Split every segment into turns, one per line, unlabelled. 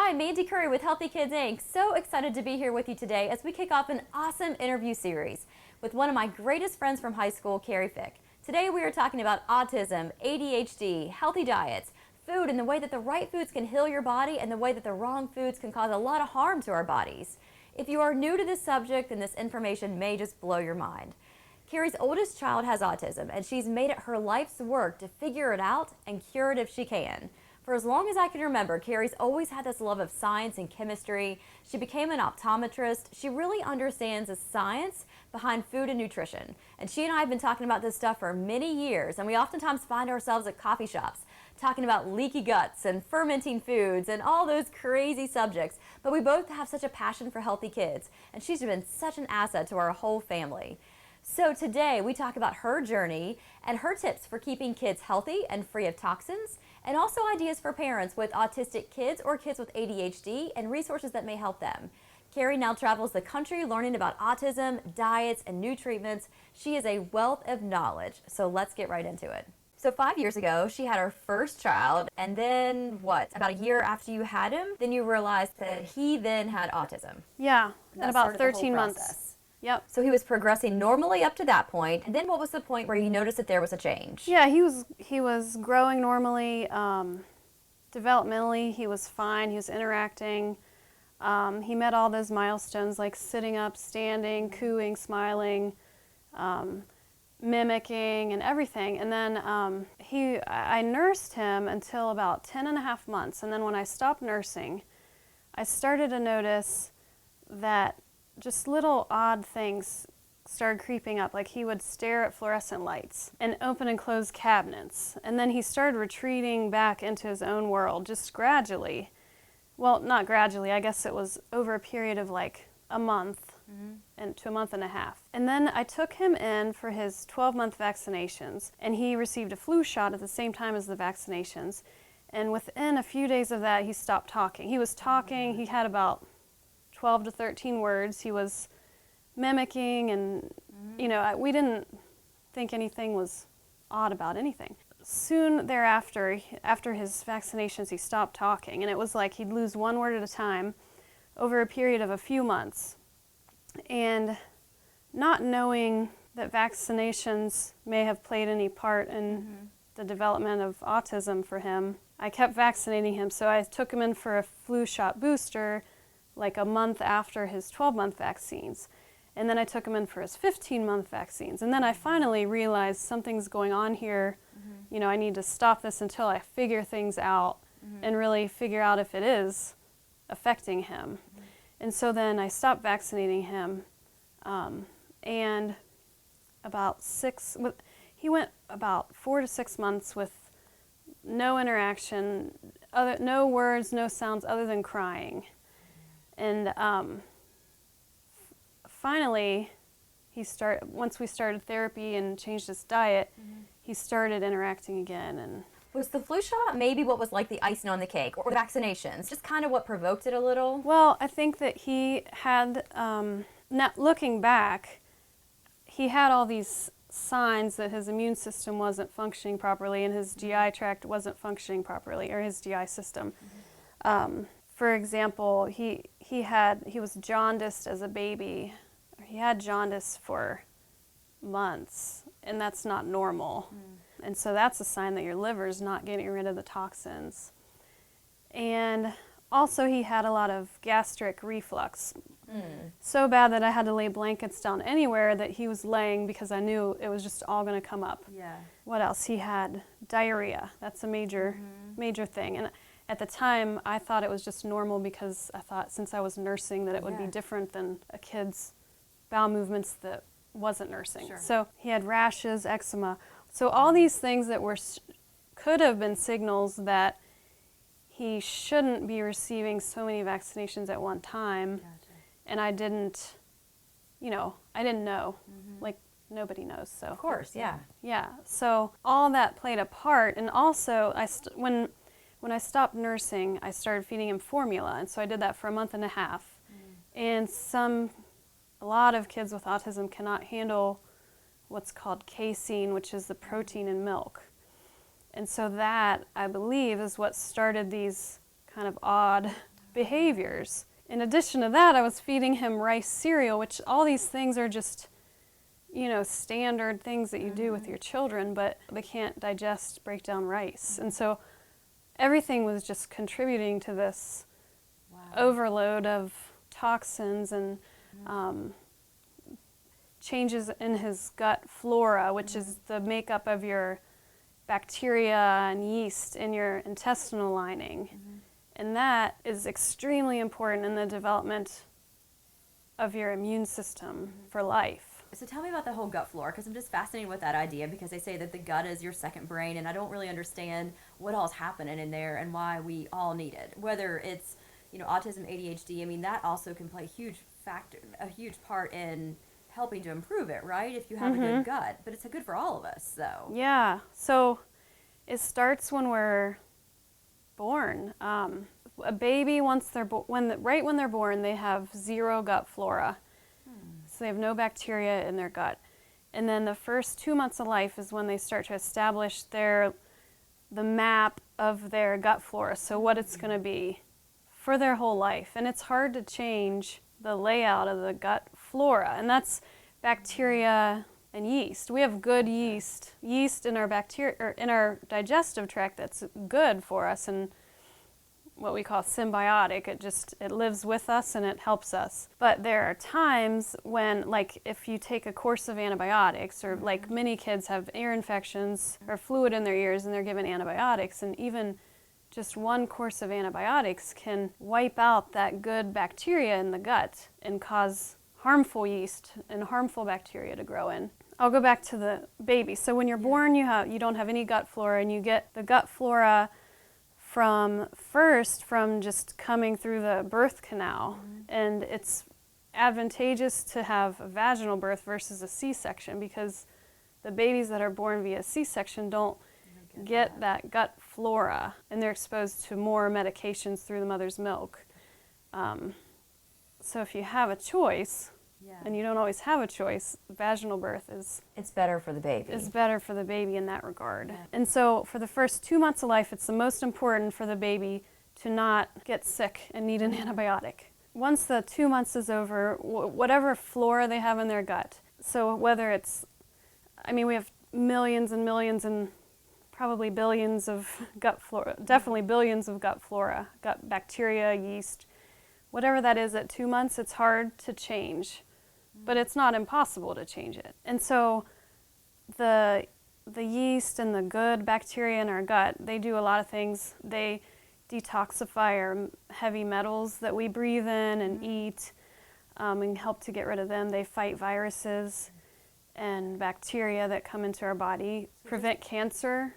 Hi, Mandy Curry with Healthy Kids Inc. So excited to be here with you today as we kick off an awesome interview series with one of my greatest friends from high school, Carrie Fick. Today we are talking about autism, ADHD, healthy diets, food, and the way that the right foods can heal your body and the way that the wrong foods can cause a lot of harm to our bodies. If you are new to this subject, then this information may just blow your mind. Carrie's oldest child has autism, and she's made it her life's work to figure it out and cure it if she can. For as long as I can remember, Carrie's always had this love of science and chemistry. She became an optometrist. She really understands the science behind food and nutrition. And she and I have been talking about this stuff for many years, and we oftentimes find ourselves at coffee shops talking about leaky guts and fermenting foods and all those crazy subjects. But we both have such a passion for healthy kids, and she's been such an asset to our whole family. So today we talk about her journey and her tips for keeping kids healthy and free of toxins, and also ideas for parents with autistic kids or kids with ADHD and resources that may help them. Carrie now travels the country learning about autism, diets, and new treatments. She is a wealth of knowledge, so let's get right into it. So 5 years ago, she had her first child, and then what? About a year after you had him, then you realized that he then had autism.
Yeah, at about 13 months.
Process.
Yep.
So he was progressing normally up to that point. And then what was the point where you noticed that there was a change?
Yeah, he was growing normally. Developmentally, he was fine. He was interacting. He met all those milestones like sitting up, standing, cooing, smiling, mimicking, and everything. And then I nursed him until about 10.5 months. And then when I stopped nursing, I started to notice that just little odd things started creeping up, like he would stare at fluorescent lights and open and close cabinets. And then he started retreating back into his own world, just gradually. Well, not gradually, I guess it was over a period of like a month and to a month and a half. And then I took him in for his 12-month vaccinations, and he received a flu shot at the same time as the vaccinations. And within a few days of that, he stopped talking. He was talking, he had about 12 to 13 words. He was mimicking, and we didn't think anything was odd about anything. Soon thereafter, after his vaccinations, he stopped talking, and it was like he'd lose one word at a time over a period of a few months. And not knowing that vaccinations may have played any part in the development of autism for him, I kept vaccinating him. So I took him in for a flu shot booster like a month after his 12-month vaccines. And then I took him in for his 15-month vaccines. And then I finally realized something's going on here. I need to stop this until I figure things out and really figure out if it is affecting him. And so then I stopped vaccinating him. And he went about 4 to 6 months with no interaction, no words, no sounds other than crying. And finally, once we started therapy and changed his diet, he started interacting again. And
was the flu shot maybe what was like the icing on the cake, or vaccinations, just kind of what provoked it a little?
Well, I think that he had, looking back, he had all these signs that his immune system wasn't functioning properly and his GI tract wasn't functioning properly, or his GI system. For example, he was jaundiced as a baby. He had jaundice for months, and that's not normal. And so that's a sign that your liver is not getting rid of the toxins. And also he had a lot of gastric reflux. So bad that I had to lay blankets down anywhere that he was laying because I knew it was just all going to come up.
Yeah.
What else? He had diarrhea. That's a major thing. And at the time, I thought it was just normal because I thought since I was nursing that it would be different than a kid's bowel movements that wasn't nursing.
Sure.
So he had rashes, eczema. So all these things that could have been signals that he shouldn't be receiving so many vaccinations at one time.
Gotcha.
And I didn't know. Like nobody knows. So
Of course, yeah.
Yeah. So all that played a part, and also when I stopped nursing, I started feeding him formula, and so I did that for a month and a half. And a lot of kids with autism cannot handle what's called casein, which is the protein in milk. And so that, I believe, is what started these kind of odd behaviors. In addition to that, I was feeding him rice cereal, which all these things are just, standard things that you do with your children, but they can't digest, break down rice. And so everything was just contributing to this overload of toxins and changes in his gut flora, which is the makeup of your bacteria and yeast in your intestinal lining. And that is extremely important in the development of your immune system for life.
So tell me about the whole gut flora, because I'm just fascinated with that idea, because they say that the gut is your second brain, and I don't really understand what all is happening in there and why we all need it. Whether it's, autism, ADHD, I mean, that also can play a huge part in helping to improve it, right? If you have a good gut, but it's good for all of us, though.
Yeah, so it starts when we're born. A baby, once they're right when they're born, they have zero gut flora. So they have no bacteria in their gut. And then the first 2 months of life is when they start to establish the map of their gut flora, so what it's going to be for their whole life. And it's hard to change the layout of the gut flora, and that's bacteria and yeast. We have good yeast in our bacteria, or in our digestive tract, that's good for us and what we call symbiotic. It lives with us and it helps us. But there are times when, like, if you take a course of antibiotics, or like many kids have ear infections or fluid in their ears and they're given antibiotics, and even just one course of antibiotics can wipe out that good bacteria in the gut and cause harmful yeast and harmful bacteria to grow in. I'll go back to the baby. So when you're born, you don't have any gut flora, and you get the gut flora from just coming through the birth canal. And it's advantageous to have a vaginal birth versus a C-section, because the babies that are born via C-section don't get that gut flora, and they're exposed to more medications through the mother's milk. So if you have a choice, and you don't always have a choice, vaginal birth
it's better for the baby.
Is better for the baby in that regard. And so for the first 2 months of life, it's the most important for the baby to not get sick and need an antibiotic. Once the 2 months is over, whatever flora they have in their gut, so whether it's, we have millions and millions and probably billions of gut flora, definitely billions of gut flora, gut bacteria, yeast, whatever that is at 2 months, it's hard to change, but it's not impossible to change it. And so the yeast and the good bacteria in our gut, they do a lot of things. They detoxify our heavy metals that we breathe in and eat, and help to get rid of them. They fight viruses and bacteria that come into our body, prevent cancer.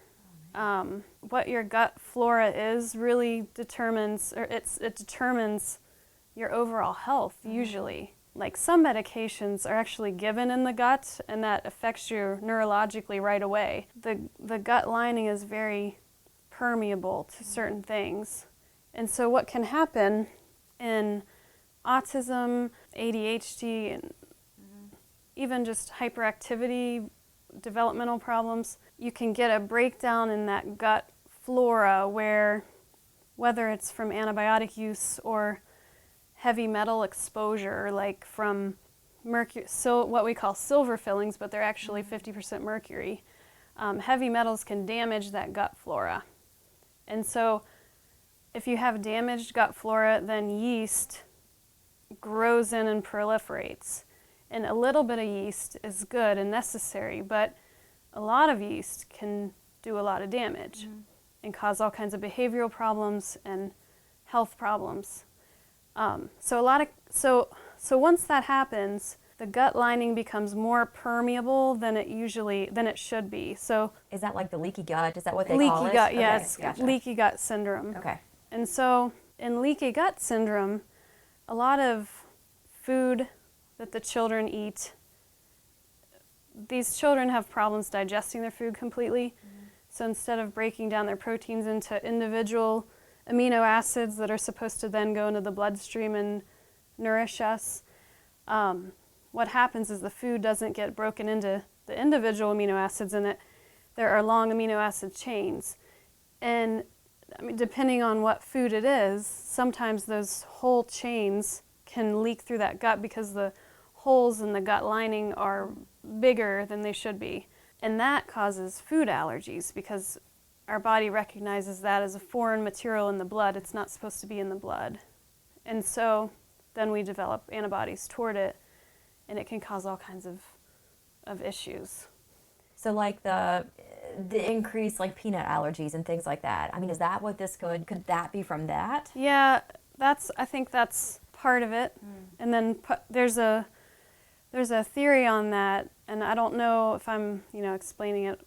What your gut flora is really determines, it determines your overall health usually. Like, some medications are actually given in the gut, and that affects you neurologically right away. The gut lining is very permeable to certain things. And so what can happen in autism, ADHD, and even just hyperactivity, developmental problems, you can get a breakdown in that gut flora where, whether it's from antibiotic use or heavy metal exposure, like from mercury, so what we call silver fillings, but they're actually 50% mercury. Heavy metals can damage that gut flora. And so if you have damaged gut flora, then yeast grows in and proliferates. And a little bit of yeast is good and necessary, but a lot of yeast can do a lot of damage and cause all kinds of behavioral problems and health problems. So once that happens, the gut lining becomes more permeable than it should be. So
is that like the leaky gut? Is that what they
leaky
call it?
gut,
Okay,
yes,
gotcha.
leaky gut syndrome.
Okay.
And so in leaky gut syndrome, a lot of food that the children eat, these children have problems digesting their food completely. So instead of breaking down their proteins into individual amino acids that are supposed to then go into the bloodstream and nourish us, what happens is the food doesn't get broken into the individual amino acids in it. There are long amino acid chains. And I mean, depending on what food it is, sometimes those whole chains can leak through that gut because the holes in the gut lining are bigger than they should be. And that causes food allergies because our body recognizes that as a foreign material in the blood. It's not supposed to be in the blood. And so then we develop antibodies toward it, and it can cause all kinds of issues.
So like the increased like peanut allergies and things like that. I mean, is that what this could that be from that?
Yeah, I think that's part of it. And then there's a theory on that, and I don't know if I'm, explaining it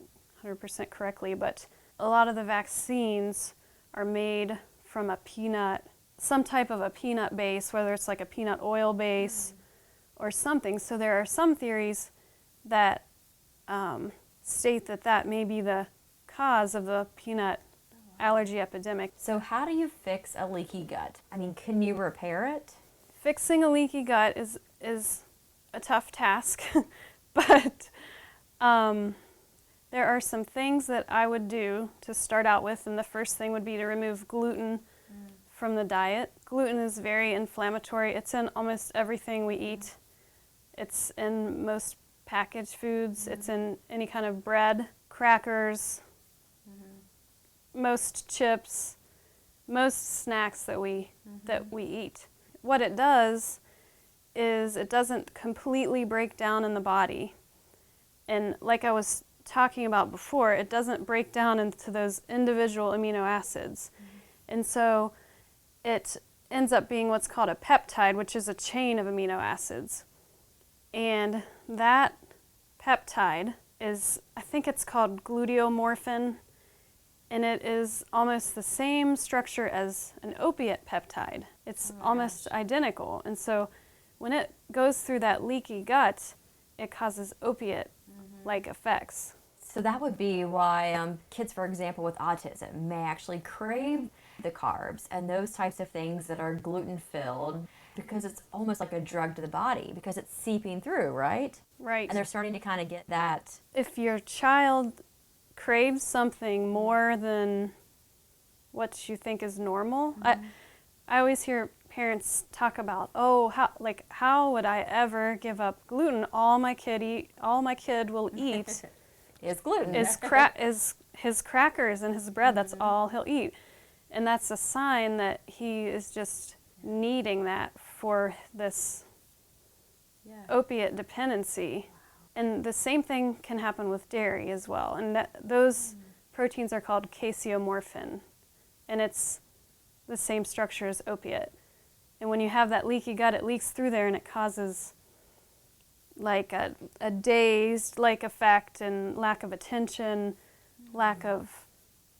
100% correctly, but a lot of the vaccines are made from a peanut, some type of a peanut base, whether it's like a peanut oil base or something. So there are some theories that state that may be the cause of the peanut allergy epidemic.
So how do you fix a leaky gut? I mean, can you repair it?
Fixing a leaky gut is a tough task, but there are some things that I would do to start out with, and the first thing would be to remove gluten from the diet. Gluten is very inflammatory. It's in almost everything we eat. It's in most packaged foods. It's in any kind of bread, crackers, most chips, most snacks that we eat. What it does is it doesn't completely break down in the body. And like I was talking about before, it doesn't break down into those individual amino acids. And so it ends up being what's called a peptide, which is a chain of amino acids. And that peptide is, I think it's called gluteomorphin, and it is almost the same structure as an opiate peptide. It's almost identical. And so when it goes through that leaky gut, it causes opiate-like effects.
So that would be why kids, for example, with autism may actually crave the carbs and those types of things that are gluten-filled, because it's almost like a drug to the body because it's seeping through, right?
Right.
And they're starting to kind of get that.
If your child craves something more than what you think is normal, I always hear parents talk about, how would I ever give up gluten? All my kid will eat
Is gluten.
is his crackers and his bread. That's all he'll eat. And that's a sign that he is just needing that for this opiate dependency. And the same thing can happen with dairy as well. And those proteins are called caseomorphin. And it's the same structure as opiate. And when you have that leaky gut, it leaks through there and it causes like a dazed-like effect and lack of attention, lack of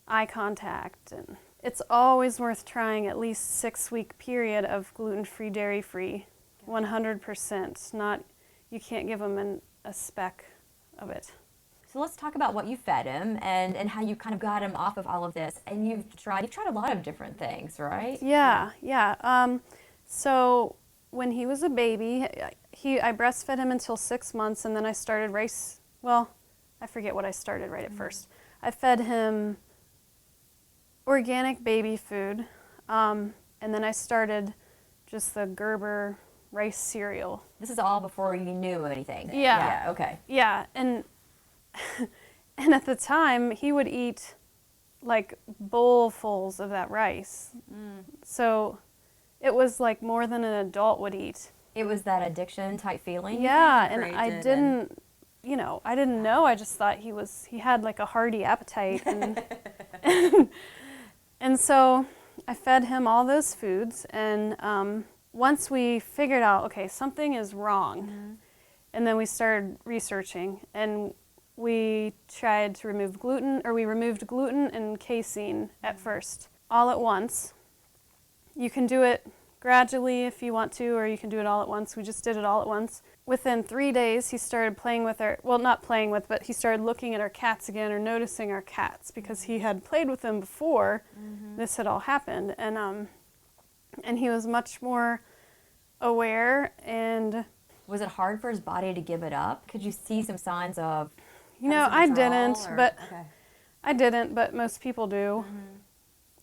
eye contact. And it's always worth trying at least 6-week period of gluten-free, dairy-free, 100%. You can't give them a speck of it.
So let's talk about what you fed him and how you kind of got him off of all of this. And you've tried a lot of different things, right?
Yeah. So when he was a baby, I breastfed him until 6 months, and then I started rice. Well, I forget what I started right at first. I fed him organic baby food, and then I started just the Gerber rice cereal.
This is all before you knew anything.
Yeah.
Okay.
Yeah, and at the time he would eat like bowlfuls of that rice. So it was like more than an adult would eat.
It was that addiction type feeling.
Yeah, and I didn't know. I just thought he had like a hearty appetite, and and so I fed him all those foods. And once we figured out, okay, something is wrong, and then we started researching, and we tried to remove gluten, or we removed gluten and casein at first, all at once. You can do it gradually if you want to, or you can do it all at once. We just did it all at once. Within 3 days, he started playing with but he started looking at our cats again, or noticing our cats, because he had played with them before this had all happened. And he was much more aware. And
was it hard for his body to give it up? Could you see some signs of
I didn't, but most people do.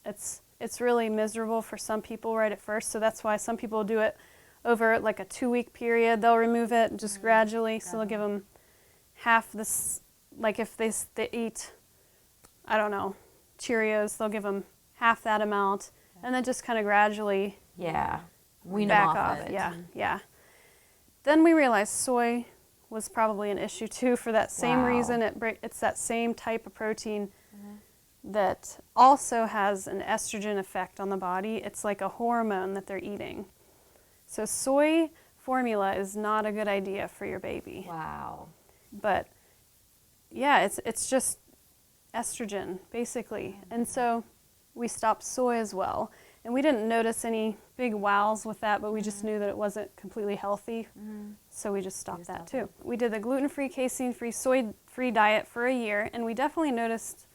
It's really miserable for some people right at first, so that's why some people do it over like a 2-week period. They'll remove it just gradually, so they'll give them half this, like if they eat, I don't know, Cheerios, they'll give them half that amount, and then just kind of gradually
wean
back
them
off
off it.
Yeah. Then we realized soy was probably an issue too for that same reason. It's that same type of protein that also has an estrogen effect on the body. It's like a hormone that they're eating. So soy formula is not a good idea for your baby.
Wow.
But yeah, it's just estrogen basically. And so we stopped soy as well. And we didn't notice any big wows with that, but we just knew that it wasn't completely healthy. So we just stopped that too. We did the gluten-free, casein-free, soy-free diet for a year, and we definitely noticed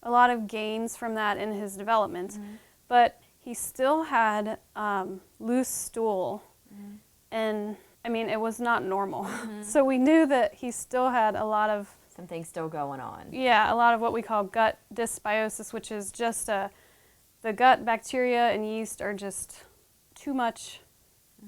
a lot of gains from that in his development. But he still had loose stool, and I mean, it was not normal. So we knew that he still had a lot of
Something still going on.
a lot of what we call gut dysbiosis, which is just the gut bacteria and yeast are just too much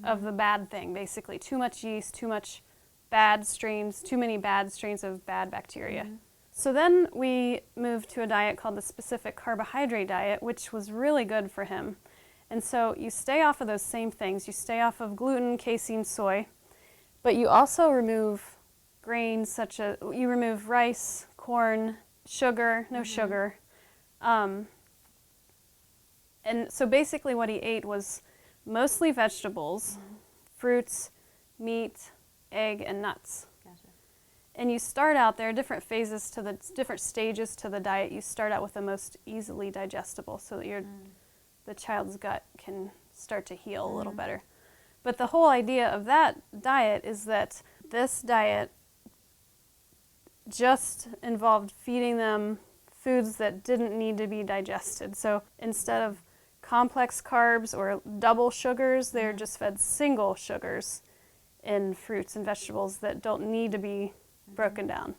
of the bad thing, basically. Too much yeast, too much bad strains, too many bad strains of bad bacteria. So then we moved to a diet called the specific carbohydrate diet, which was really good for him. And so you stay off of those same things. You stay off of gluten, casein, soy, but you also remove grains such as, you remove rice, corn, sugar, no sugar. And so basically what he ate was mostly vegetables, fruits, meat, egg, and nuts.
Gotcha.
And you start out, there are different phases to the different stages to the diet. You start out with the most easily digestible so that the child's gut can start to heal a little better. But the whole idea of that diet is that this diet just involved feeding them foods that didn't need to be digested. So instead of complex carbs or double sugars, they're just fed single sugars in fruits and vegetables that don't need to be broken down.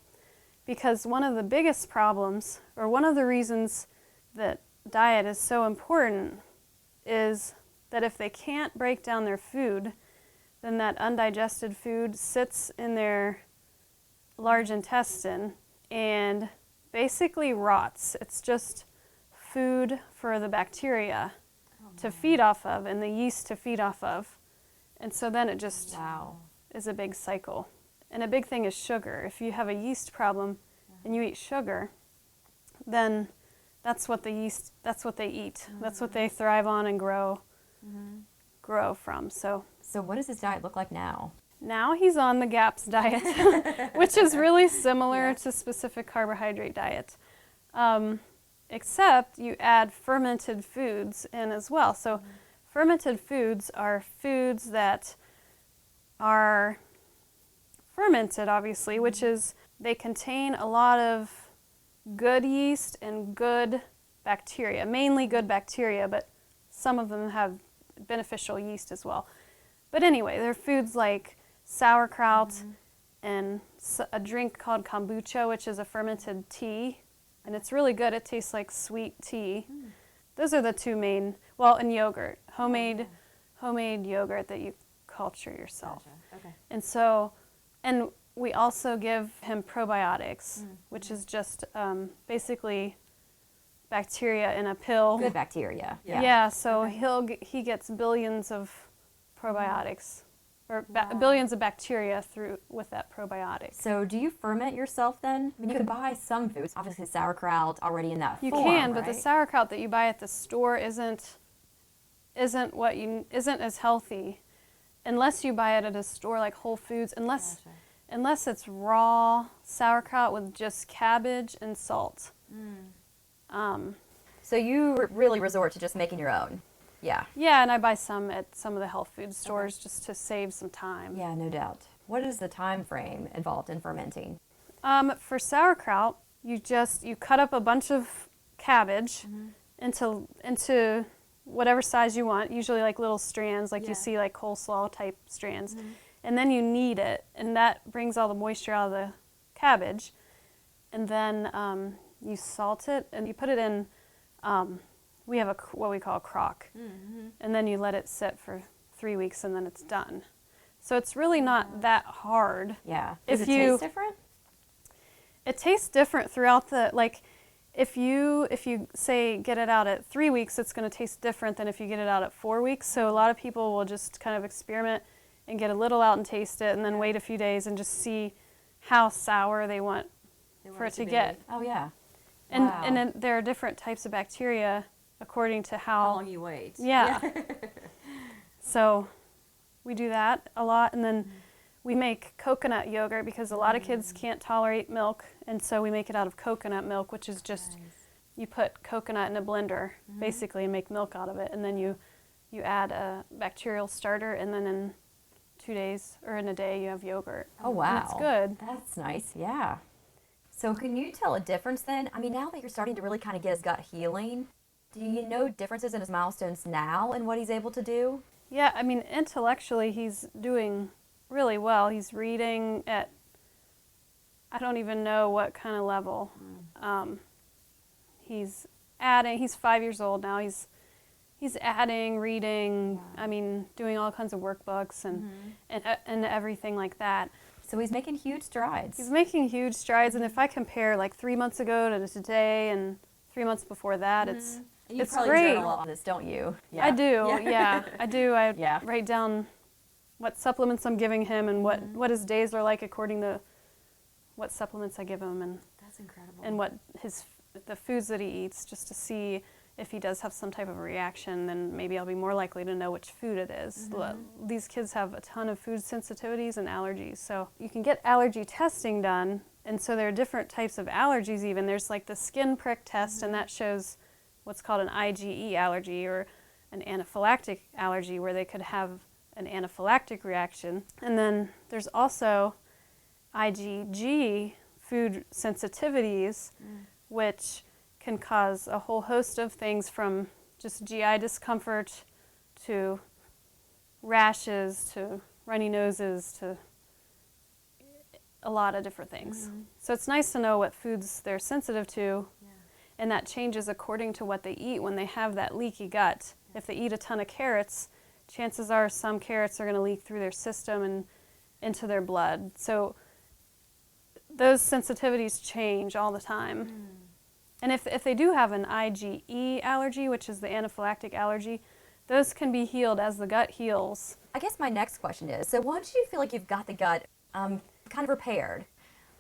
Because one of the biggest problems, or one of the reasons that diet is so important, is that if they can't break down their food, then that undigested food sits in their large intestine and basically rots. It's just food for the bacteria to feed off of and the yeast to feed off of. And so then it just is a big cycle. And a big thing is sugar. If you have a yeast problem and you eat sugar, then that's what they eat. That's what they thrive on and grow from. So
what does his diet look like now?
now he's on the GAPS diet, which is really similar to specific carbohydrate diet. Except you add fermented foods in as well. So fermented foods are foods that are fermented, obviously, which is they contain a lot of good yeast and good bacteria, mainly good bacteria, but some of them have beneficial yeast as well. But anyway, there are foods like sauerkraut and a drink called kombucha, which is a fermented tea, and it's really good. It tastes like sweet tea. Those are the two main, well, and yogurt, homemade yogurt that you culture yourself.
Gotcha. Okay.
And so, and we also give him probiotics, which is just basically bacteria in a pill.
Good bacteria.
Yeah, so he gets billions of probiotics, or billions of bacteria with that probiotic.
So do you ferment yourself then? I mean, you can buy some foods, obviously sauerkraut already in that
You
form,
can, but
right?
the sauerkraut that you buy at the store isn't as healthy unless you buy it at a store like Whole Foods, unless it's raw sauerkraut with just cabbage and salt.
So you really resort to just making your own. Yeah.
Yeah, and I buy some at some of the health food stores just to save some time.
Yeah, no doubt. What is the time frame involved in fermenting?
For sauerkraut, you cut up a bunch of cabbage into whatever size you want, usually like little strands, like you see like coleslaw type strands. And then you knead it, and that brings all the moisture out of the cabbage. And then you salt it, and you put it in we have what we call a crock. And then you let it sit for 3 weeks and then it's done. So it's really not that hard.
Yeah. Does it taste different?
It tastes different throughout the, like, if you say get it out at 3 weeks, it's going to taste different than if you get it out at 4 weeks. So a lot of people will just kind of experiment and get a little out and taste it and then wait a few days and just see how sour they want for it to get.
Oh, yeah.
And
Wow.
and then there are different types of bacteria according to
How long you wait.
Yeah. So we do that a lot, and then we make coconut yogurt because a lot of kids can't tolerate milk, and so we make it out of coconut milk, which is just you put coconut in a blender basically and make milk out of it, and then you add a bacterial starter, and then in 2 days or in a day you have yogurt.
Oh, wow.
And it's good.
That's nice, yeah. So can you tell a difference then? I mean, now that you're starting to really kind of get his gut healing, do you know differences in his milestones now and what he's able to do?
Yeah, I mean, intellectually he's doing really well. He's reading at, I don't even know what kind of level. He's 5 years old now. He's adding, reading, I mean, doing all kinds of workbooks and everything like that.
So he's making huge strides.
He's making huge strides, and if I compare like 3 months ago to today and 3 months before that, it's
probably
great.
journal on this, don't you?
Yeah. I do, yeah. I do. I
Yeah.
write down what supplements I'm giving him and what his days are like according to what supplements I give him, and
That's incredible.
and what the foods that he eats, just to see if he does have some type of a reaction. Then maybe I'll be more likely to know which food it is. These kids have a ton of food sensitivities and allergies, so you can get allergy testing done, and so there are different types of allergies even. There's like the skin prick test, and that shows what's called an IgE allergy or an anaphylactic allergy, where they could have an anaphylactic reaction. And then there's also IgG food sensitivities, which can cause a whole host of things, from just GI discomfort to rashes to runny noses to a lot of different things. So it's nice to know what foods they're sensitive to, and that changes according to what they eat when they have that leaky gut. If they eat a ton of carrots, chances are some carrots are going to leak through their system and into their blood. So those sensitivities change all the time. And if they do have an IgE allergy, which is the anaphylactic allergy, those can be healed as the gut heals.
I guess my next question is, so once you feel like you've got the gut kind of repaired,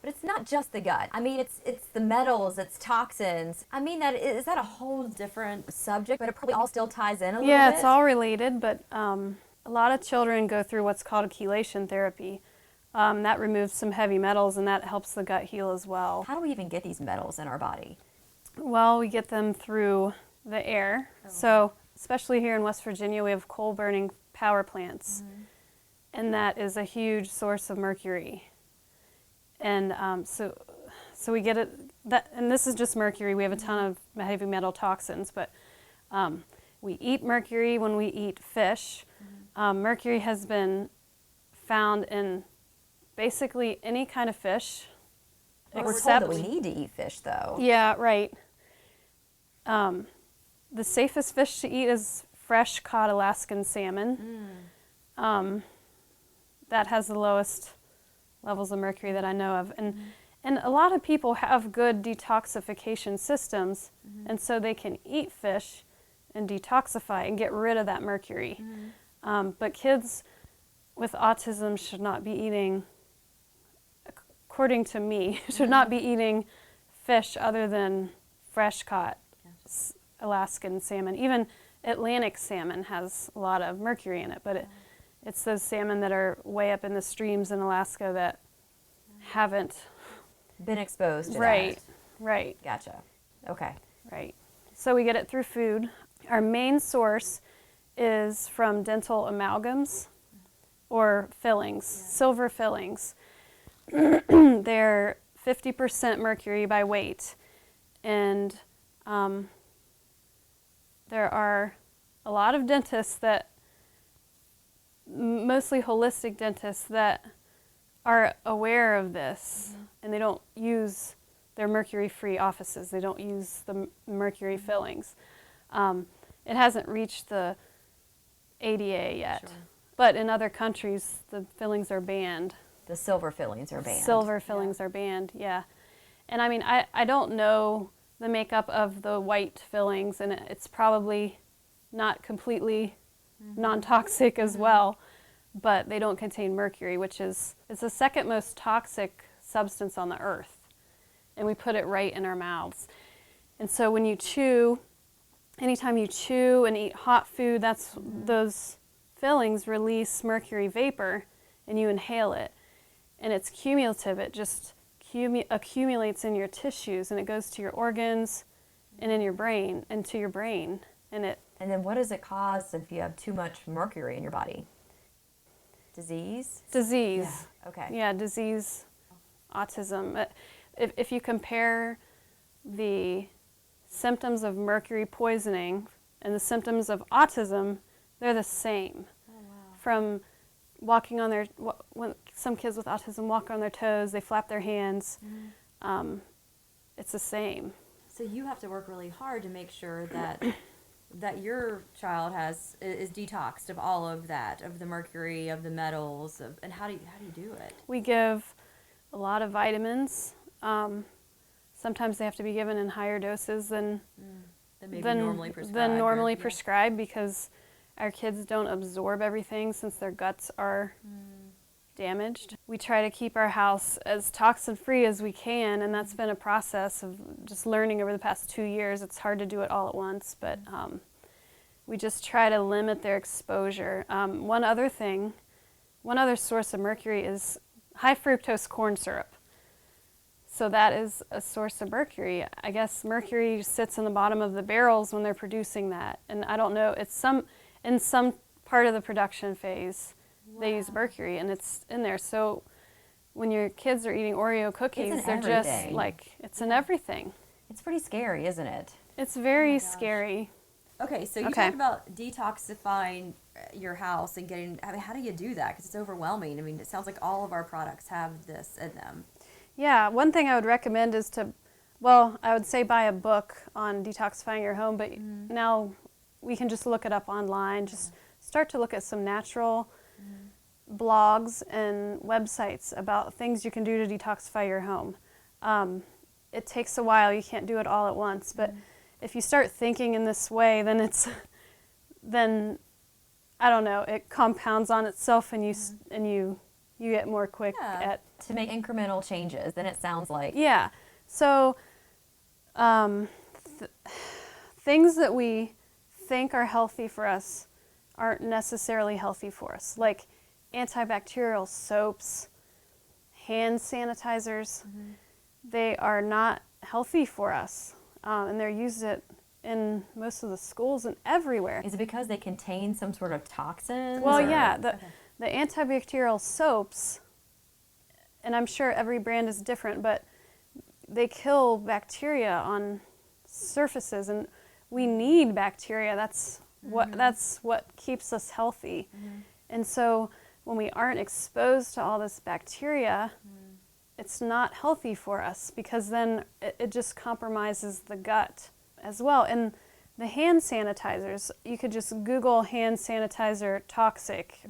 but it's not just the gut. I mean, it's the metals, it's toxins. I mean, is that a whole different subject, but it probably all still ties in a little bit?
Yeah, it's all related, but a lot of children go through what's called a chelation therapy. That removes some heavy metals, and that helps the gut heal as well.
How do we even get these metals in our body?
Well, we get them through the air. So, especially here in West Virginia, we have coal-burning power plants, and that is a huge source of mercury. And so we get it. And this is just mercury. We have a ton of heavy metal toxins, but we eat mercury when we eat fish. Mercury has been found in basically any kind of fish.
But we're told that we need to eat fish, though.
Yeah, right. The safest fish to eat is fresh caught Alaskan salmon. That has the lowest levels of mercury that I know of. And a lot of people have good detoxification systems, and so they can eat fish and detoxify and get rid of that mercury. But kids with autism should not be eating, according to me, should not be eating fish other than fresh caught Alaskan salmon. Even Atlantic salmon has a lot of mercury in it, but it's those salmon that are way up in the streams in Alaska that haven't
been exposed to
right,
that.
Right.
Gotcha. Okay.
Right. So we get it through food. Our main source is from dental amalgams or fillings, silver fillings. They're 50% mercury by weight, and there are a lot of dentists that, mostly holistic dentists, that are aware of this, and they don't use their mercury-free offices. They don't use the mercury fillings. It hasn't reached the ADA yet.
Sure.
But in other countries, the fillings are banned.
The silver fillings are banned.
Silver fillings are banned, yeah. And I mean, I don't know the makeup of the white fillings, and it's probably not completely non-toxic as well, but they don't contain mercury, which is it's the second most toxic substance on the earth. And we put it right in our mouths. And so when you chew, anytime you chew and eat hot food, those fillings release mercury vapor, and you inhale it. And it's cumulative. It just accumulates in your tissues, and it goes to your organs and in your brain, and to your brain. And
then what does it cause if you have too much mercury in your body? Disease?
Disease.
Yeah. Okay.
Yeah, disease, autism. If you compare the symptoms of mercury poisoning and the symptoms of autism, they're the same.
Oh, wow.
From walking on their, when some kids with autism walk on their toes, they flap their hands, it's the same.
So you have to work really hard to make sure that that your child is detoxed of all of that, of the mercury, of the metals, and how do you do it?
We give a lot of vitamins. Sometimes they have to be given in higher doses than normally prescribed, because our kids don't absorb everything since their guts are damaged. We try to keep our house as toxin-free as we can, and that's been a process of just learning over the past 2 years. It's hard to do it all at once, but we just try to limit their exposure. One other source of mercury is high fructose corn syrup. So that is a source of mercury. I guess mercury sits in the bottom of the barrels when they're producing that, and I don't know, in some part of the production phase, they use mercury, and it's in there. So when your kids are eating Oreo cookies, they're just like, it's in everything.
It's pretty scary, isn't it?
It's very scary.
Okay, so you talked about detoxifying your house and how do you do that? Because it's overwhelming. I mean, it sounds like all of our products have this in them.
Yeah, one thing I would recommend is I would say buy a book on detoxifying your home, but now we can just look it up online. Just start to look at some natural blogs and websites about things you can do to detoxify your home. It takes a while. You can't do it all at once, but if you start thinking in this way, then I don't know, it compounds on itself, and you get more quick at
to make incremental changes. Then it sounds like
So things that we think are healthy for us aren't necessarily healthy for us, like antibacterial soaps, hand sanitizers. They are not healthy for us, and they're used in most of the schools and everywhere.
Is it because they contain some sort of toxins?
Well, the antibacterial soaps, and I'm sure every brand is different, but they kill bacteria on surfaces, and we need bacteria. That's what keeps us healthy. And so when we aren't exposed to all this bacteria, it's not healthy for us, because then it just compromises the gut as well. And the hand sanitizers, you could just Google hand sanitizer toxic,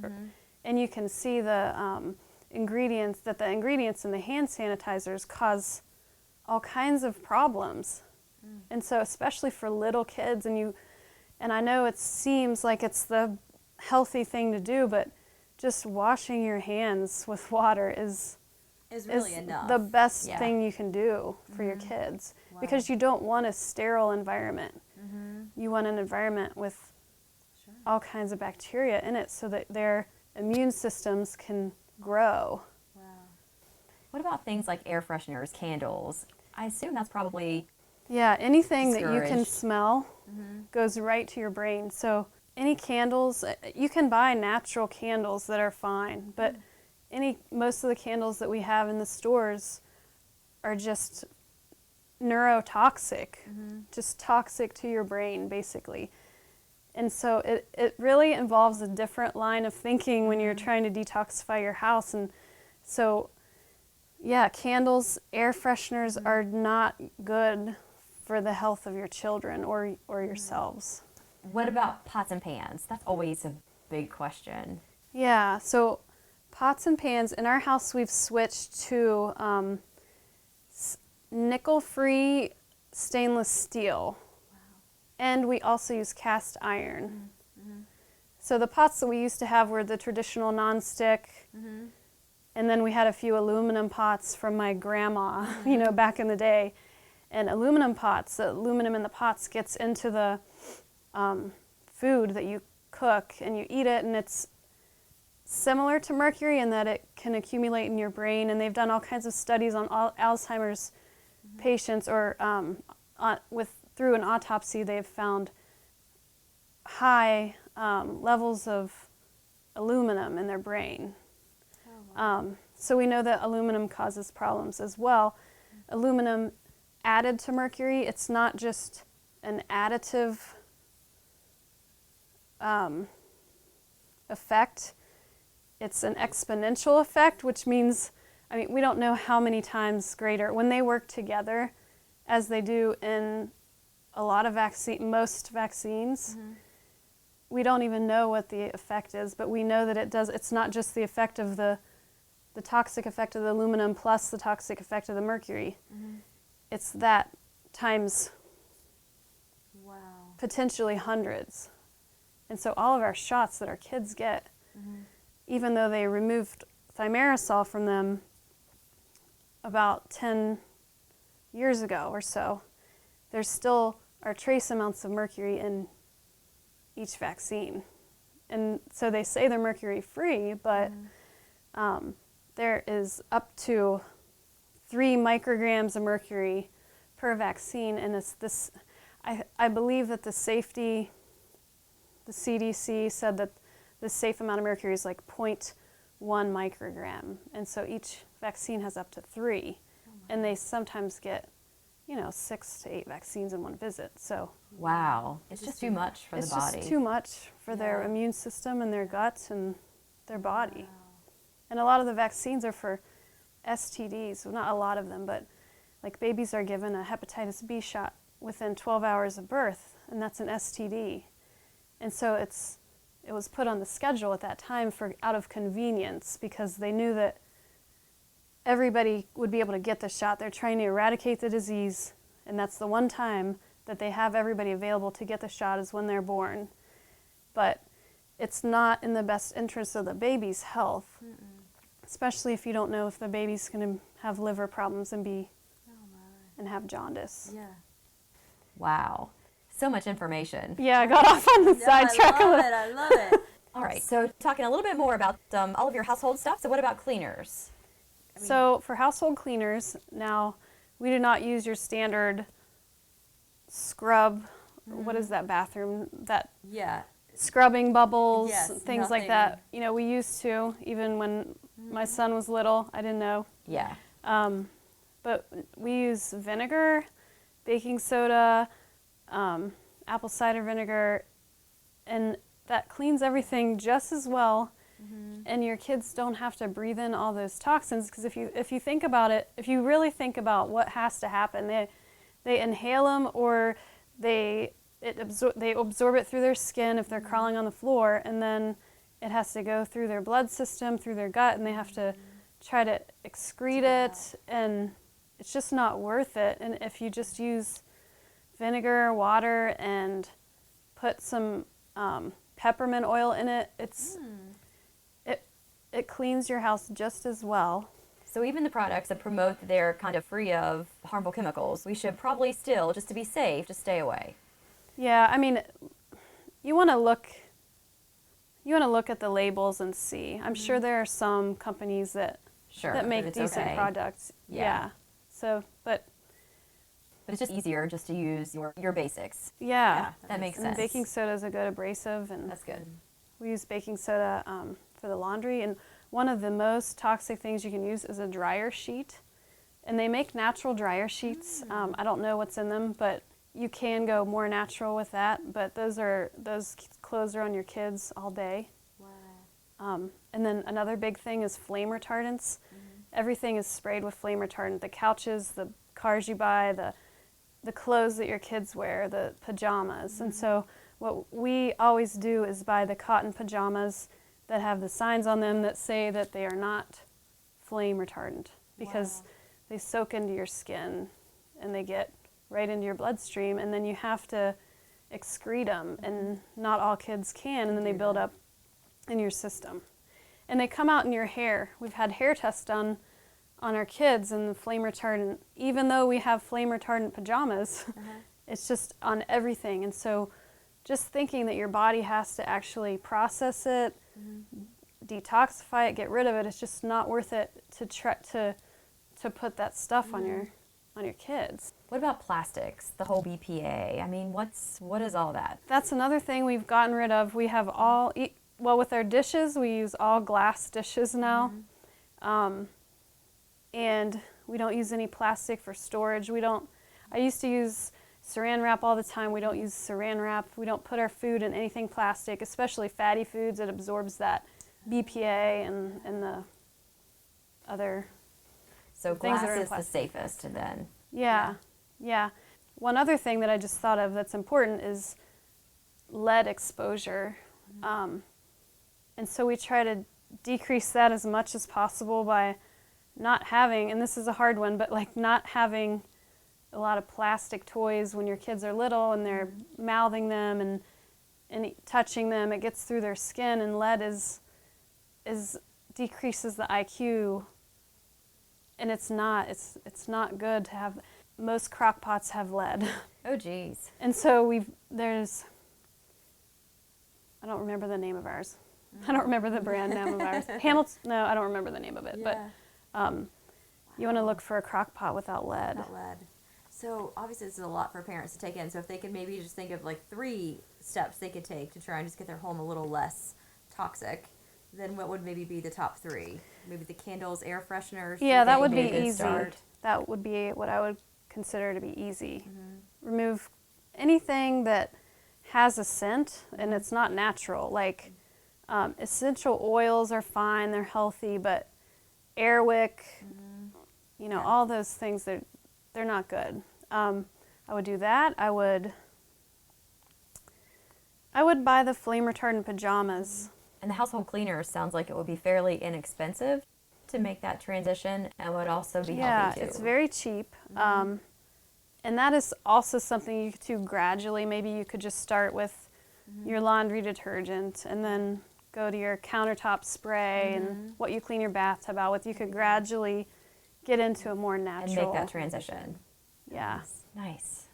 and you can see the ingredients in the hand sanitizers cause all kinds of problems. And so especially for little kids, and I know it seems like it's the healthy thing to do, but just washing your hands with water is
really enough.
The best thing you can do for your kids, because you don't want a sterile environment. You want an environment with all kinds of bacteria in it, so that their immune systems can grow.
Wow. What about things like air fresheners, candles? I assume that's probably
anything that you can smell goes right to your brain. So any candles, you can buy natural candles that are fine, but most of the candles that we have in the stores are just neurotoxic, just toxic to your brain, basically. And so it really involves a different line of thinking when you're trying to detoxify your house. And so, candles, air fresheners are not good for the health of your children or yourselves.
What about pots and pans? That's always a big question.
Yeah, so pots and pans, in our house we've switched to nickel-free stainless steel.
Wow.
And we also use cast iron. Mm-hmm. So the pots that we used to have were the traditional non-stick, mm-hmm. and then we had a few aluminum pots from my grandma, mm-hmm. you know, back in the day. And aluminum pots, the aluminum in the pots gets into the food that you cook and you eat it, and it's similar to mercury in that it can accumulate in your brain. And they've done all kinds of studies on Alzheimer's mm-hmm. patients, or through an autopsy, they've found high levels of aluminum in their brain. Oh, wow. So we know that aluminum causes problems as well. Mm-hmm. Aluminum added to mercury, it's not just an additive effect, it's an exponential effect, which means, I mean, we don't know how many times greater. When they work together, as they do in a lot of most vaccines, mm-hmm. we don't even know what the effect is, but we know that it does. It's not just the effect of the toxic effect of the aluminum plus the toxic effect of the mercury. Mm-hmm. It's that times potentially hundreds. And so all of our shots that our kids get, mm-hmm. even though they removed thimerosal from them about 10 years ago or so, there still are trace amounts of mercury in each vaccine. And so they say they're mercury free, but mm-hmm. There is up to 3 micrograms of mercury per vaccine, and it's this. I believe that the CDC said that the safe amount of mercury is like 0.1 microgram, and so each vaccine has up to 3, and they sometimes get, 6 to 8 vaccines in one visit. So
wow, it's just too much for the body.
It's just too much for their immune system and their guts and their body. Wow. And a lot of the vaccines are for STDs, well, not a lot of them, but like babies are given a hepatitis B shot within 12 hours of birth, and that's an STD. And so it was put on the schedule at that time out of convenience, because they knew that everybody would be able to get the shot. They're trying to eradicate the disease, and that's the one time that they have everybody available to get the shot is when they're born. But it's not in the best interest of the baby's health, especially if you don't know if the baby's going to have liver problems and and have jaundice.
Yeah. Wow. So much information.
Yeah, I got off on the sidetrack.
I love it. All right, so talking a little bit more about all of your household stuff. So what about cleaners?
So for household cleaners, now we do not use your standard scrub. Mm-hmm. What is that bathroom? Scrubbing bubbles, things like that. We used to, even when my son was little. I didn't know.
Yeah.
But we use vinegar, baking soda, apple cider vinegar, and that cleans everything just as well. Mm-hmm. And your kids don't have to breathe in all those toxins, because if you think about it, if you really think about what has to happen, they inhale them, or they absorb it through their skin if they're mm-hmm. crawling on the floor, and then it has to go through their blood system, through their gut, and they have to try to excrete it, and it's just not worth it. And if you just use vinegar, water, and put some peppermint oil in it, it cleans your house just as well.
So even the products that promote that they're kind of free of harmful chemicals, we should probably still, just to be safe, just stay away.
Yeah, I mean, you want to look at the labels and see. I'm sure there are some companies that make decent products. Yeah. So, but
it's just easier just to use your basics.
Yeah,
that makes sense.
And baking soda is a good abrasive, and
that's good.
We use baking soda for the laundry, and one of the most toxic things you can use is a dryer sheet. And they make natural dryer sheets. I don't know what's in them, but you can go more natural with that. But those clothes are on your kids all day. Wow. And then another big thing is flame retardants. Mm-hmm. Everything is sprayed with flame retardant. The couches, the cars you buy, the clothes that your kids wear, the pajamas. And so what we always do is buy the cotton pajamas that have the signs on them that say that they are not flame retardant, because they soak into your skin and they get right into your bloodstream, and then you have to excrete them, and not all kids can, and then they build up in your system. And they come out in your hair. We've had hair tests done on our kids, and the flame retardant, even though we have flame retardant pajamas, it's just on everything. And so just thinking that your body has to actually process it, detoxify it, get rid of it, it's just not worth it to try to put that stuff on your kids.
What about plastics, the whole BPA? I mean, what is all that?
That's another thing we've gotten rid of. We have all, well, with our dishes, we use all glass dishes now. And we don't use any plastic for storage. I used to use saran wrap all the time. We don't use saran wrap. We don't put our food in anything plastic, especially fatty foods. It absorbs that BPA and the other
So
things
glass
that are in
is the
plastic.
safest then.
Yeah. One other thing that I just thought of that's important is lead exposure. And so we try to decrease that as much as possible by not having, and this is a hard one, but like not having a lot of plastic toys when your kids are little and they're mouthing them and touching them. It gets through their skin, and lead decreases the IQ, and it's not good to have. Most crock pots have lead.
Oh geez.
And so I don't remember the name of ours. I don't remember the brand name of ours. Hamilton, no, I don't remember the name of it. But you want to look for a crock pot without lead.
Without lead. So obviously this is a lot for parents to take in. So if they could maybe just think of like 3 steps they could take to try and just get their home a little less toxic, then what would maybe be the top 3? Maybe the candles, air fresheners?
Yeah, that would
be
be
a good
easy.
start?
That would be what I would consider to be easy. Remove anything that has a scent and it's not natural. Like essential oils are fine, they're healthy, but airwick, all those things, they're not good. I would do that. I would buy the flame retardant pajamas.
And the household cleaner sounds like it would be fairly inexpensive to make that transition, and would also be healthy too.
Yeah, it's very cheap. And that is also something you could do gradually. Maybe you could just start with your laundry detergent and then go to your countertop spray and what you clean your bathtub out with. You could gradually get into a more natural.
And make that transition.
Yeah.
Nice.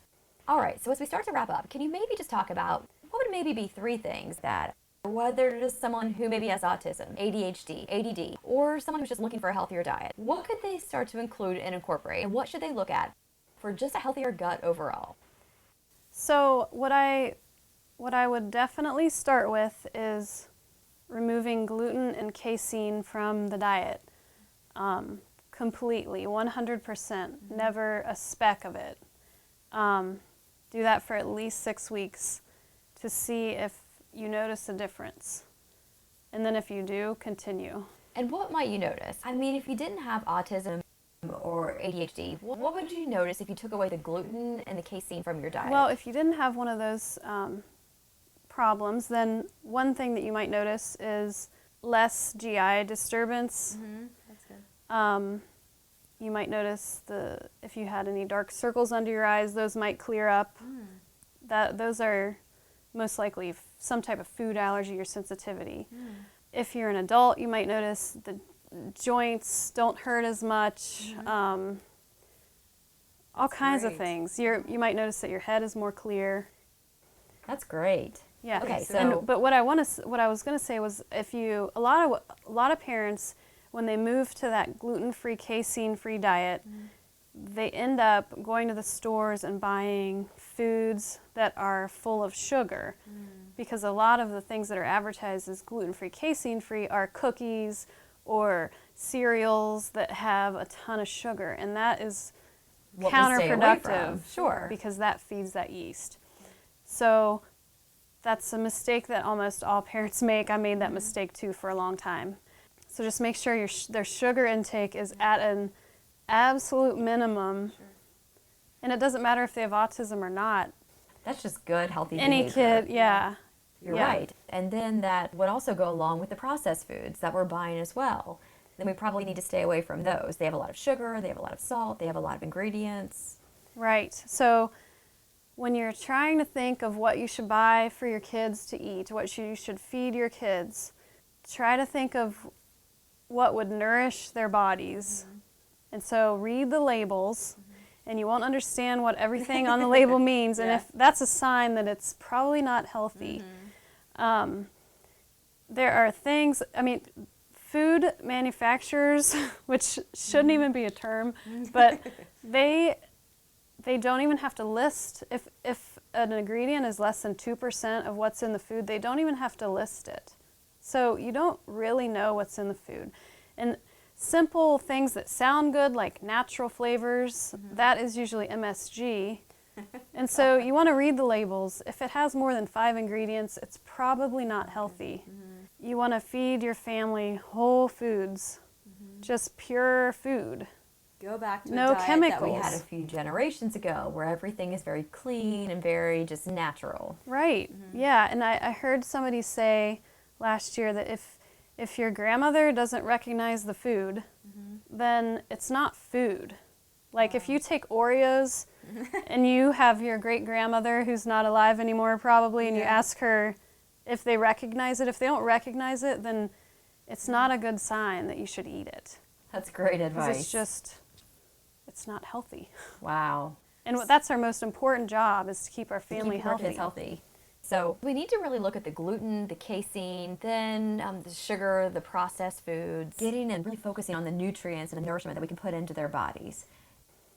All right, so as we start to wrap up, can you maybe just talk about what would maybe be 3 things that, whether it is someone who maybe has autism, ADHD, ADD, or someone who's just looking for a healthier diet, what could they start to include and incorporate, and what should they look at for just a healthier gut overall?
So what I would definitely start with is removing gluten and casein from the diet. Completely, 100%, never a speck of it. Do that for at least 6 weeks to see if you notice a difference. And then if you do, continue.
And what might you notice? I mean, if you didn't have autism or ADHD, what would you notice if you took away the gluten and the casein from your diet?
Well, if you didn't have one of those problems, then one thing that you might notice is less GI disturbance.
That's good.
You might notice if you had any dark circles under your eyes, those might clear up. Those are most likely some type of food allergy or sensitivity. If you're an adult, you might notice the joints don't hurt as much. All kinds of things. You might notice that your head is more clear.
That's great.
Yeah.
Okay. So,
but what I was going to say was, a lot of parents, when they move to that gluten-free, casein-free diet, they end up going to the stores and buying foods that are full of sugar, because a lot of the things that are advertised as gluten-free, casein-free are cookies or cereals that have a ton of sugar, and that is
what we stay away from.
counterproductive.
Sure.
Because that feeds that yeast. So that's a mistake that almost all parents make. I made that mistake too for a long time. So just make sure their sugar intake is at an absolute minimum And it doesn't matter if they have autism or not.
That's just good, healthy
Any
behavior.
kid, yeah.
You're
Yeah.
right. And then that would also go along with the processed foods that we're buying as well. Then we probably need to stay away from those. They have a lot of sugar, they have a lot of salt, they have a lot of ingredients.
Right. So when you're trying to think of what you should buy for your kids to eat, what you should feed your kids, try to think of what would nourish their bodies. And so read the labels, and you won't understand what everything on the label means. And if that's a sign that it's probably not healthy. There are things, I mean, food manufacturers, which shouldn't even be a term, but they don't even have to list, if an ingredient is less than 2% of what's in the food, they don't even have to list it. So you don't really know what's in the food. And simple things that sound good, like natural flavors, that is usually MSG. And so you want to read the labels. If it has more than 5 ingredients, it's probably not healthy. You want to feed your family whole foods, just pure food.
Go back to
No
a diet
chemicals.
that we had a few generations ago, where everything is very clean and very just natural.
Right. Yeah. And I heard somebody say last year that if your grandmother doesn't recognize the food, then it's not food. Like if you take Oreos and you have your great-grandmother who's not alive anymore probably, and you ask her if they recognize it, if they don't recognize it, then it's not a good sign that you should eat it.
That's great
'Cause
advice.
it's not healthy.
Wow.
And that's our most important job, is to keep our family
Keep our
healthy.
kids healthy. So we need to really look at the gluten, the casein, then the sugar, the processed foods, getting and really focusing on the nutrients and the nourishment that we can put into their bodies.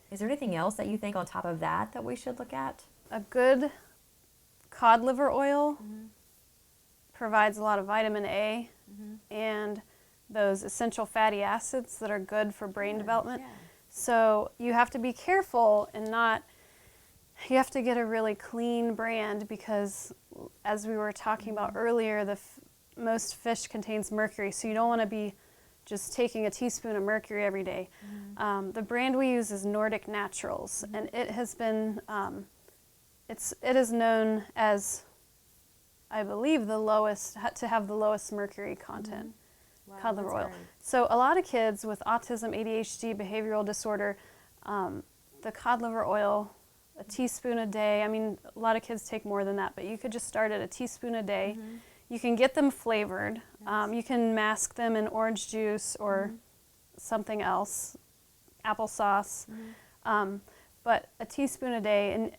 Is there anything else that you think on top of that we should look at?
A good cod liver oil provides a lot of vitamin A and those essential fatty acids that are good for brain development. So you have to be careful and you have to get a really clean brand, because as we were talking about earlier, most fish contains mercury, so you don't want to be just taking a teaspoon of mercury every day. The brand we use is Nordic Naturals, and it has been, it is known as, I believe, to have the lowest mercury content. Cod liver oil. So a lot of kids with autism, ADHD, behavioral disorder, the cod liver oil, a teaspoon a day. I mean, a lot of kids take more than that, but you could just start at a teaspoon a day. You can get them flavored. You can mask them in orange juice or something else, applesauce. But a teaspoon a day,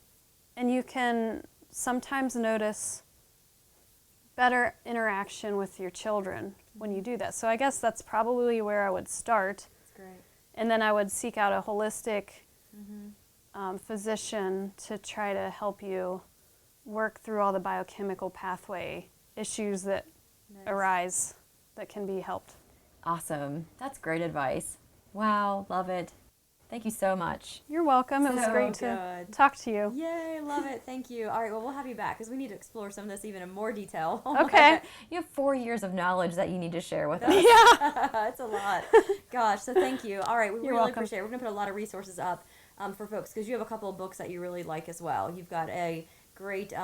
and you can sometimes notice better interaction with your children when you do that. So I guess that's probably where I would start.
That's great.
And then I would seek out a holistic physician to try to help you work through all the biochemical pathway issues that arise that can be helped.
Awesome. That's great advice. Wow, love it. Thank you so much.
You're welcome. It was
So
great to talk to you.
Yay, love it. Thank you. All right, well, we'll have you back because we need to explore some of this even in more detail.
Okay.
You have 4 years of knowledge that you need to share with us.
Yeah.
It's a lot. Gosh, so thank you. All right, we
You're
really
welcome.
appreciate it. We're going to put a lot of resources up for folks, because you have a couple of books that you really like as well. You've got a great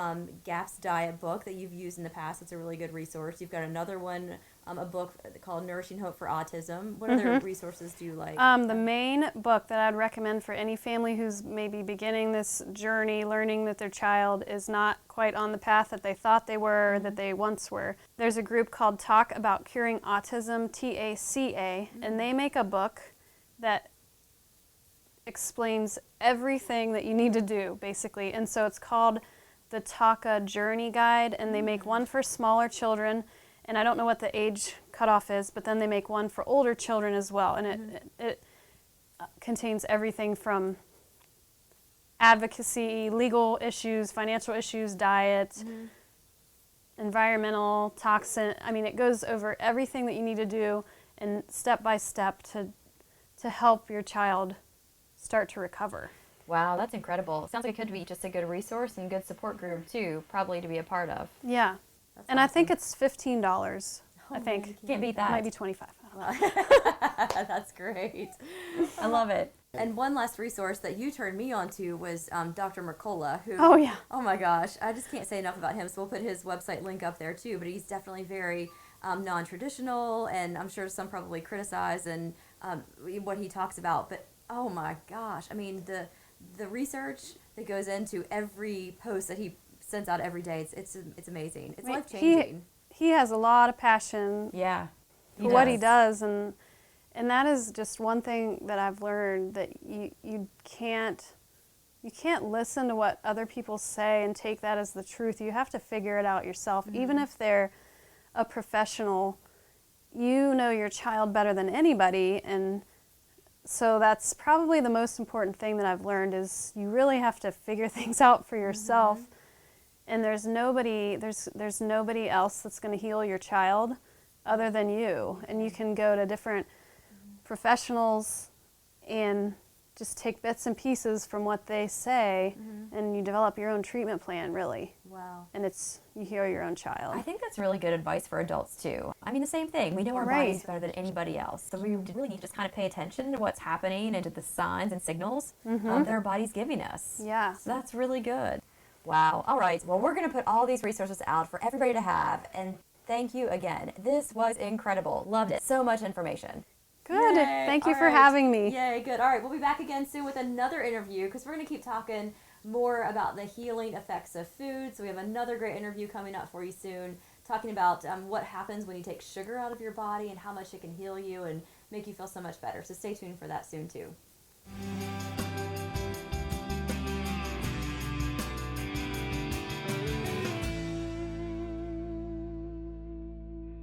GAPS diet book that you've used in the past. It's a really good resource. You've got another one, a book called Nourishing Hope for Autism. What other resources do you like?
The main book that I'd recommend for any family who's maybe beginning this journey, learning that their child is not quite on the path that they thought they were, that they once were. There's a group called Talk About Curing Autism, TACA, and they make a book that explains everything that you need to do, basically. And so it's called the TACA Journey Guide, and they make one for smaller children, and I don't know what the age cutoff is, but then they make one for older children as well, and it contains everything from advocacy, legal issues, financial issues, diet, environmental, toxin. I mean, it goes over everything that you need to do, and step by step to help your child start to recover.
Wow, that's incredible. Sounds like it could be just a good resource and good support group too, probably to be a part of.
Yeah.
That's
And I think
awesome.
it's $15. I think.
Can't beat that.
Might be 25.
That's great. I love it. And one last resource that you turned me on to was Dr. Mercola, who,
Oh, yeah.
oh my gosh, I just can't say enough about him. So we'll put his website link up there too, but he's definitely very non-traditional, and I'm sure some probably criticize and what he talks about, but oh my gosh, I mean, the research that goes into every post that he sends out every day, it's amazing. It's life-changing.
He has a lot of passion for what he does, and that is just one thing that I've learned, that you can't listen to what other people say and take that as the truth. You have to figure it out yourself. Even if they're a professional, you know your child better than anybody, and so that's probably the most important thing that I've learned, is you really have to figure things out for yourself. And there's nobody else that's going to heal your child other than you. And you can go to different professionals and just take bits and pieces from what they say, and you develop your own treatment plan, really.
Wow.
And you heal your own child.
I think that's really good advice for adults too. I mean, the same thing. We know our bodies better than anybody else. So we really need to just kind of pay attention to what's happening and to the signs and signals that our body's giving us.
Yeah.
So that's really good. Wow. All right. Well, we're going to put all these resources out for everybody to have. And thank you again. This was incredible. Loved it. So much information.
Good.
Yay.
Thank you
All
for
right.
having me.
Yay, good. All right, we'll be back again soon with another interview, because we're going to keep talking more about the healing effects of food. So we have another great interview coming up for you soon, talking about what happens when you take sugar out of your body and how much it can heal you and make you feel so much better. So stay tuned for that soon too.